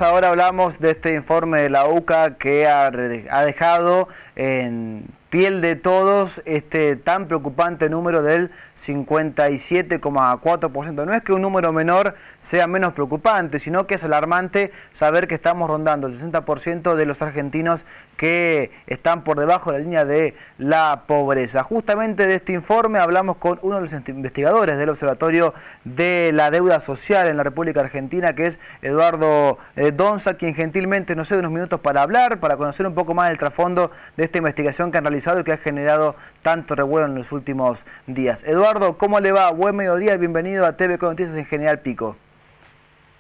Ahora hablamos de este informe de la UCA que ha dejado en piel de todos este tan preocupante número del 57,4%. No es que un número menor sea menos preocupante, sino que es alarmante saber que estamos rondando el 60% de los argentinos que están por debajo de la línea de la pobreza. Justamente de este informe hablamos con uno de los investigadores del Observatorio de la Deuda Social en la República Argentina, que es Eduardo Donza, quien gentilmente nos cede unos minutos para hablar, para conocer un poco más el trasfondo de esta investigación que han realizado y que ha generado tanto revuelo en los últimos días. Eduardo, ¿cómo le va? Buen mediodía y bienvenido a TV con Noticias en General Pico.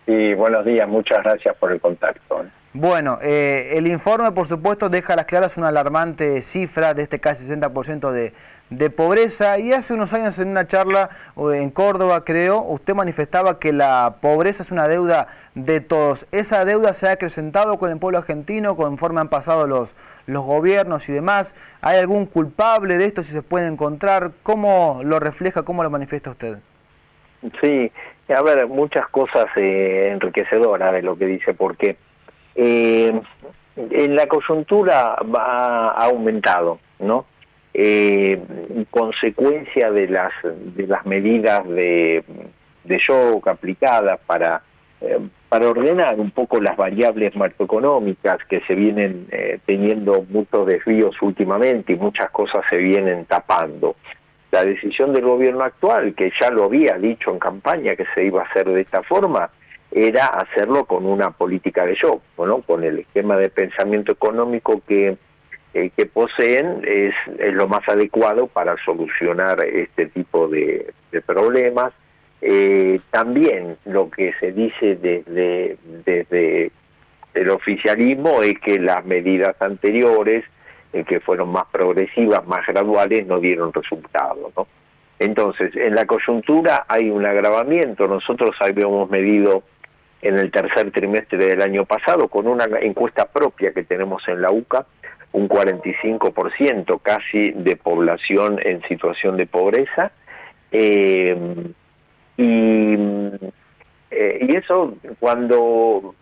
Sí, buenos días, muchas gracias por el contacto. Bueno, el informe, por supuesto, deja a las claras una alarmante cifra de este casi 60% de pobreza. Y hace unos años en una charla en Córdoba, creo, usted manifestaba que la pobreza es una deuda de todos. ¿Esa deuda se ha acrecentado con el pueblo argentino, conforme han pasado los gobiernos y demás? ¿Hay algún culpable de esto, si se puede encontrar? ¿Cómo lo refleja, cómo lo manifiesta usted? Sí, a ver, muchas cosas enriquecedoras de lo que dice, porque en la coyuntura ha aumentado, ¿no? Consecuencia de las medidas de shock aplicadas para ordenar un poco las variables macroeconómicas que se vienen teniendo muchos desvíos últimamente y muchas cosas se vienen tapando. La decisión del gobierno actual, que ya lo había dicho en campaña que se iba a hacer de esta forma, era hacerlo con una política de shock, ¿no? Con el esquema de pensamiento económico que poseen es lo más adecuado para solucionar este tipo de problemas. También lo que se dice desde el oficialismo es que las medidas anteriores, que fueron más progresivas, más graduales, no dieron resultados, ¿no? Entonces, en la coyuntura hay un agravamiento. Nosotros habíamos medido en el tercer trimestre del año pasado, con una encuesta propia que tenemos en la UCA, un 45% casi de población en situación de pobreza, y eso cuando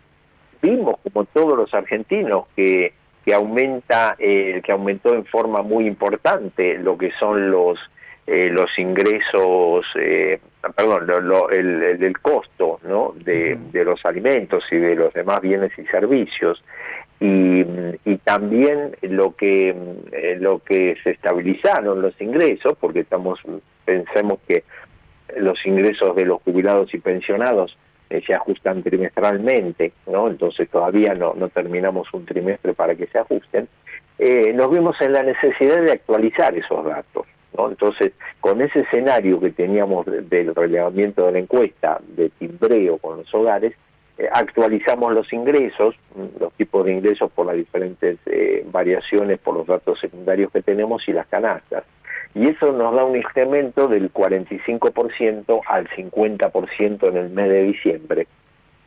vimos, como todos los argentinos, que aumentó en forma muy importante lo que son los ingresos, el costo, ¿no? de los alimentos y de los demás bienes y servicios, y también lo que se estabilizaron los ingresos, porque pensemos que los ingresos de los jubilados y pensionados se ajustan trimestralmente, ¿no? Entonces todavía no terminamos un trimestre para que se ajusten. Nos vimos en la necesidad de actualizar esos datos, ¿no? Entonces, con ese escenario que teníamos del relevamiento de la encuesta, de timbreo con los hogares, actualizamos los ingresos, los tipos de ingresos por las diferentes variaciones, por los datos secundarios que tenemos y las canastas. Y eso nos da un incremento del 45% al 50% en el mes de diciembre.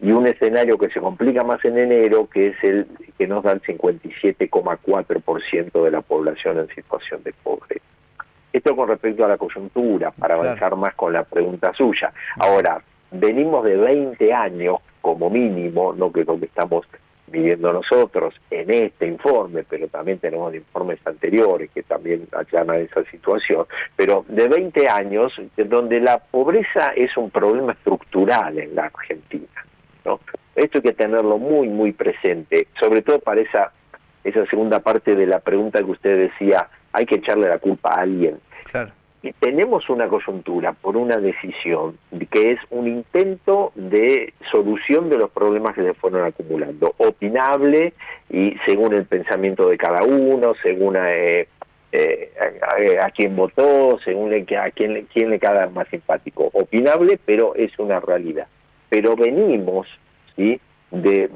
Y un escenario que se complica más en enero, que es el que nos da el 57,4% de la población en situación de pobreza. Esto con respecto a la coyuntura, para avanzar más con la pregunta suya. Ahora, venimos de 20 años como mínimo, no que lo que estamos viviendo nosotros en este informe, pero también tenemos informes anteriores que también aclaran esa situación, pero de 20 años donde la pobreza es un problema estructural en la Argentina, ¿no? Esto hay que tenerlo muy, muy presente, sobre todo para esa segunda parte de la pregunta que usted decía, hay que echarle la culpa a alguien. Claro. Y tenemos una coyuntura por una decisión que es un intento de solución de los problemas que se fueron acumulando, opinable y según el pensamiento de cada uno, según a quién votó, según a quién le cada más simpático. Opinable, pero es una realidad. Pero venimos, ¿sí?, de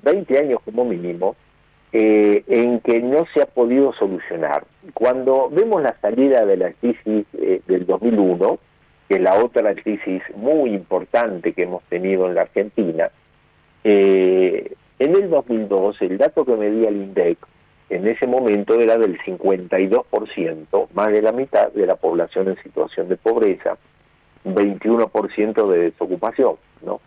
20 años como mínimo, en que no se ha podido solucionar. Cuando vemos la salida de la crisis del 2001, que es la otra crisis muy importante que hemos tenido en la Argentina, en el 2002 el dato que medía el INDEC en ese momento era del 52%, más de la mitad de la población en situación de pobreza, 21% de desocupación, ¿no?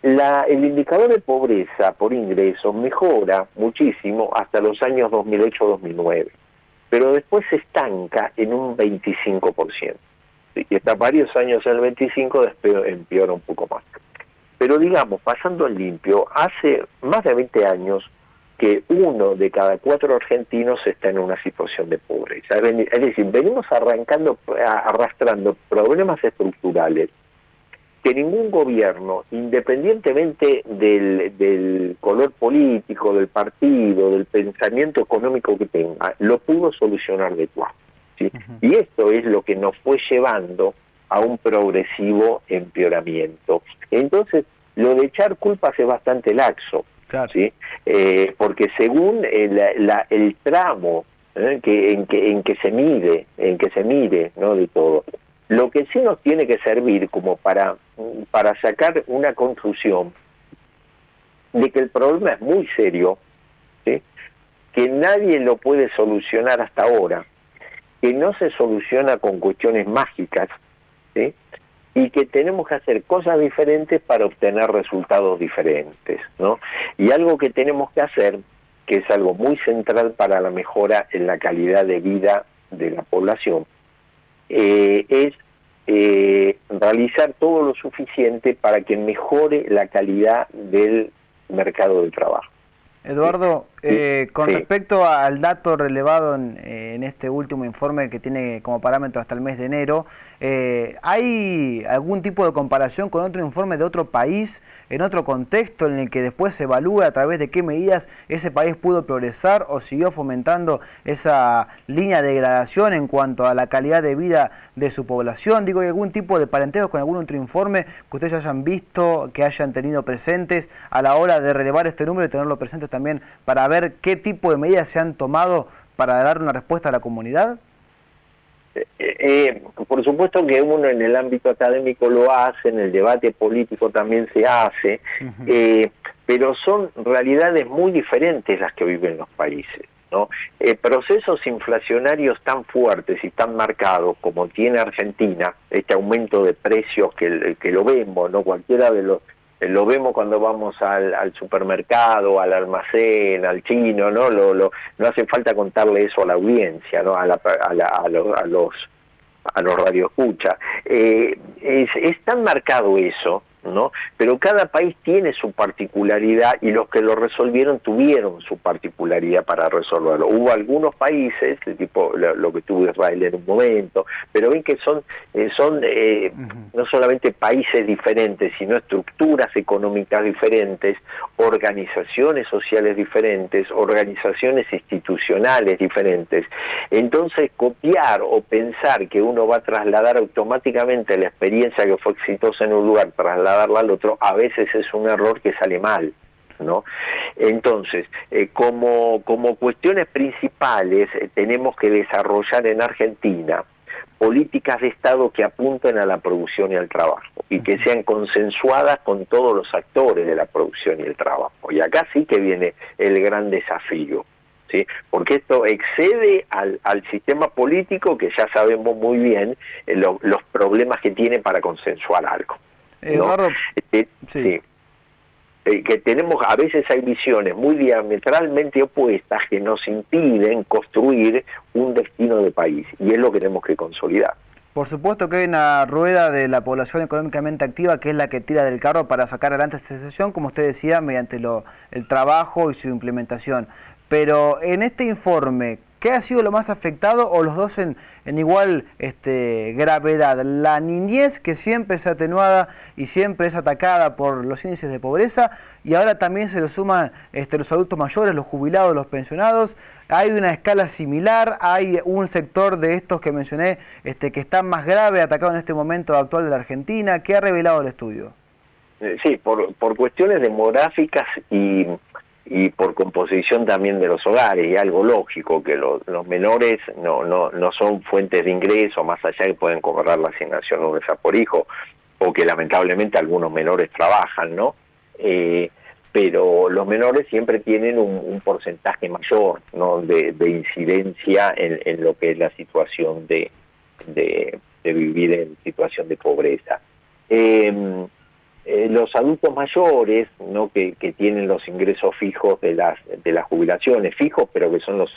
el indicador de pobreza por ingresos mejora muchísimo hasta los años 2008-2009, pero después se estanca en un 25%. ¿Sí? Y está varios años en el 25%, después empeora un poco más. Pero digamos, pasando en limpio, hace más de 20 años que 1 de cada 4 argentinos está en una situación de pobreza. Es decir, venimos arrastrando problemas estructurales que ningún gobierno, independientemente del color político, del partido, del pensamiento económico que tenga, lo pudo solucionar de cuajo, ¿sí? Y esto es lo que nos fue llevando a un progresivo empeoramiento. Entonces, lo de echar culpas es bastante laxo, claro. ¿Sí? Porque según el tramo en que se mide, ¿no?, de todo. Lo que sí nos tiene que servir como para sacar una conclusión de que el problema es muy serio, ¿sí?, que nadie lo puede solucionar hasta ahora, que no se soluciona con cuestiones mágicas, ¿sí?, y que tenemos que hacer cosas diferentes para obtener resultados diferentes, ¿no? Y algo que tenemos que hacer, que es algo muy central para la mejora en la calidad de vida de la población, es realizar todo lo suficiente para que mejore la calidad del mercado de trabajo. Eduardo, con respecto al dato relevado en este último informe que tiene como parámetro hasta el mes de enero, ¿hay algún tipo de comparación con otro informe de otro país, en otro contexto, en el que después se evalúe a través de qué medidas ese país pudo progresar o siguió fomentando esa línea de degradación en cuanto a la calidad de vida de su población? Digo, ¿hay algún tipo de parentesco con algún otro informe que ustedes hayan visto, que hayan tenido presentes a la hora de relevar este número y tenerlo presente también para ver qué tipo de medidas se han tomado para dar una respuesta a la comunidad? Por supuesto que uno en el ámbito académico lo hace, en el debate político también se hace, pero son realidades muy diferentes las que viven los países, ¿no? Procesos inflacionarios tan fuertes y tan marcados como tiene Argentina, este aumento de precios que lo vemos, ¿no? Cualquiera de los lo vemos cuando vamos al supermercado, al almacén, al chino, ¿no? No hace falta contarle eso a la audiencia, ¿no? A los radioescuchas. Es tan marcado eso, ¿no? Pero cada país tiene su particularidad y los que lo resolvieron tuvieron su particularidad para resolverlo. Hubo algunos países, tipo lo que tuvo Israel en un momento, pero ven que son no solamente países diferentes, sino estructuras económicas diferentes, organizaciones sociales diferentes, organizaciones institucionales diferentes. Entonces, copiar o pensar que uno va a trasladar automáticamente la experiencia que fue exitosa en un lugar, trasladarla al otro, a veces es un error que sale mal, ¿no? Entonces, como cuestiones principales, tenemos que desarrollar en Argentina políticas de Estado que apunten a la producción y al trabajo y que sean consensuadas con todos los actores de la producción y el trabajo. Y acá sí que viene el gran desafío, ¿sí? Porque esto excede al sistema político, que ya sabemos muy bien los problemas que tiene para consensuar algo, ¿no? Eduardo, sí. Que tenemos, a veces hay visiones muy diametralmente opuestas que nos impiden construir un destino de país, y es lo que tenemos que consolidar. Por supuesto que hay una rueda de la población económicamente activa que es la que tira del carro para sacar adelante esta situación, como usted decía, mediante el trabajo y su implementación. Pero en este informe, ¿qué ha sido lo más afectado, o los dos en igual gravedad? La niñez, que siempre es atenuada y siempre es atacada por los índices de pobreza, y ahora también se le suman los adultos mayores, los jubilados, los pensionados. Hay una escala similar, hay un sector de estos que mencioné que está más grave, atacado en este momento actual de la Argentina. ¿Qué ha revelado el estudio? Sí, por cuestiones demográficas y por composición también de los hogares, y algo lógico, que los menores no son fuentes de ingreso, más allá que pueden cobrar la asignación universal por hijo, o que lamentablemente algunos menores trabajan, ¿no? Pero los menores siempre tienen un porcentaje mayor, ¿no?, de incidencia en lo que es la situación de vivir en situación de pobreza. los adultos mayores, ¿no? que tienen los ingresos fijos de las jubilaciones, fijos, pero que son los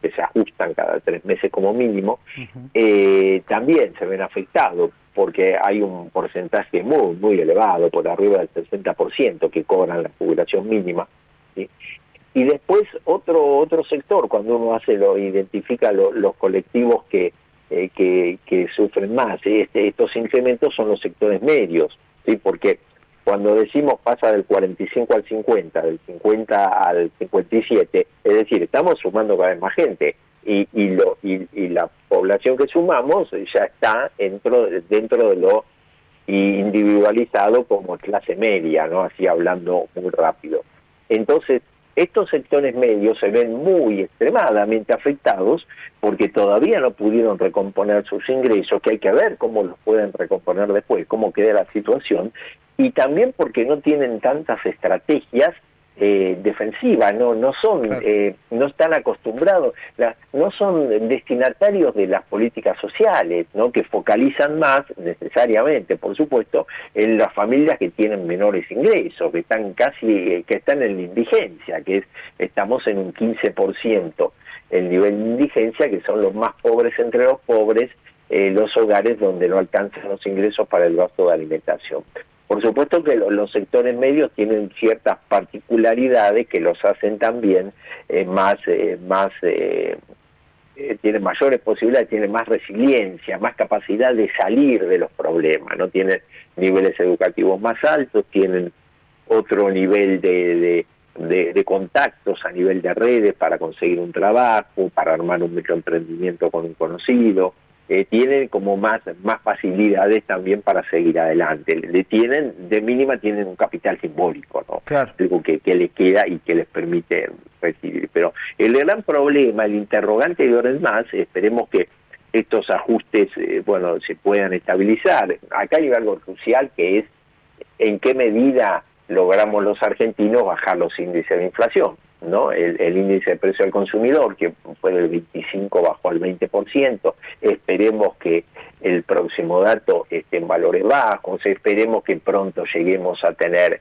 que se ajustan cada 3 meses como mínimo, también se ven afectados, porque hay un porcentaje muy elevado, por arriba del 60%, que cobran la jubilación mínima, ¿sí? Y después otro sector, cuando uno identifica los colectivos que sufren más, estos incrementos son los sectores medios, ¿sí? Porque cuando decimos pasa del 45 al 50, del 50 al 57, es decir, estamos sumando cada vez más gente, y la población que sumamos ya está dentro de lo individualizado como clase media, ¿no? Así hablando muy rápido. Entonces, estos sectores medios se ven muy extremadamente afectados porque todavía no pudieron recomponer sus ingresos, que hay que ver cómo los pueden recomponer después, cómo queda la situación, y también porque no tienen tantas estrategias defensivas, no son, Claro. no están acostumbrados, no son destinatarios de las políticas sociales, ¿no? Que focalizan más necesariamente, por supuesto, en las familias que tienen menores ingresos, que están en la indigencia, estamos en un 15% el nivel de indigencia, que son los más pobres entre los pobres, los hogares donde no alcanzan los ingresos para el gasto de alimentación. Por supuesto que los sectores medios tienen ciertas particularidades que los hacen también tienen mayores posibilidades, tienen más resiliencia, más capacidad de salir de los problemas, ¿no? Tienen niveles educativos más altos, tienen otro nivel de contactos a nivel de redes para conseguir un trabajo, para armar un microemprendimiento con un conocido. Tienen como más facilidades también para seguir adelante. De mínima tienen un capital simbólico, ¿no? Claro. Algo que les queda y que les permite recibir. Pero el gran problema, el interrogante de ahora es más, esperemos que estos ajustes se puedan estabilizar. Acá hay algo crucial, que es en qué medida logramos los argentinos bajar los índices de inflación, ¿no? El índice de precio al consumidor, que fue del 25 bajó al 20%, esperemos que el próximo dato esté en valores bajos, esperemos que pronto lleguemos a tener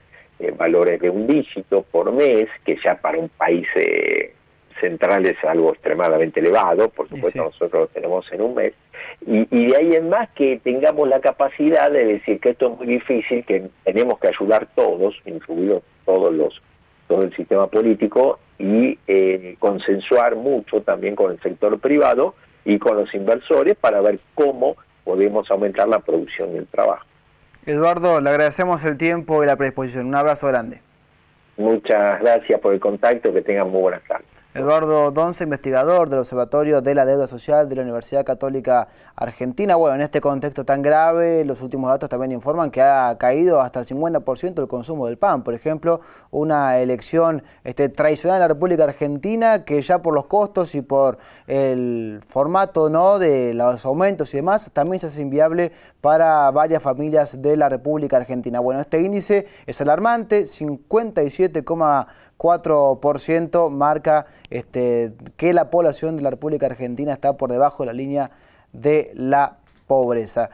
valores de un dígito por mes, que ya para un país central es algo extremadamente elevado, por supuesto. Sí. Nosotros lo tenemos en un mes, y de ahí en más que tengamos la capacidad de decir que esto es muy difícil, que tenemos que ayudar todos, incluidos todo el sistema político, y consensuar mucho también con el sector privado y con los inversores para ver cómo podemos aumentar la producción y el trabajo. Eduardo, le agradecemos el tiempo y la predisposición. Un abrazo grande. Muchas gracias por el contacto, que tengan muy buenas tardes. Eduardo Donce, investigador del Observatorio de la Deuda Social de la Universidad Católica Argentina. Bueno, en este contexto tan grave, los últimos datos también informan que ha caído hasta el 50% el consumo del pan. Por ejemplo, una elección tradicional en la República Argentina, que ya por los costos y por el formato, ¿no?, de los aumentos y demás, también se hace inviable para varias familias de la República Argentina. Bueno, este índice es alarmante, 57,4% marca que la población de la República Argentina está por debajo de la línea de la pobreza.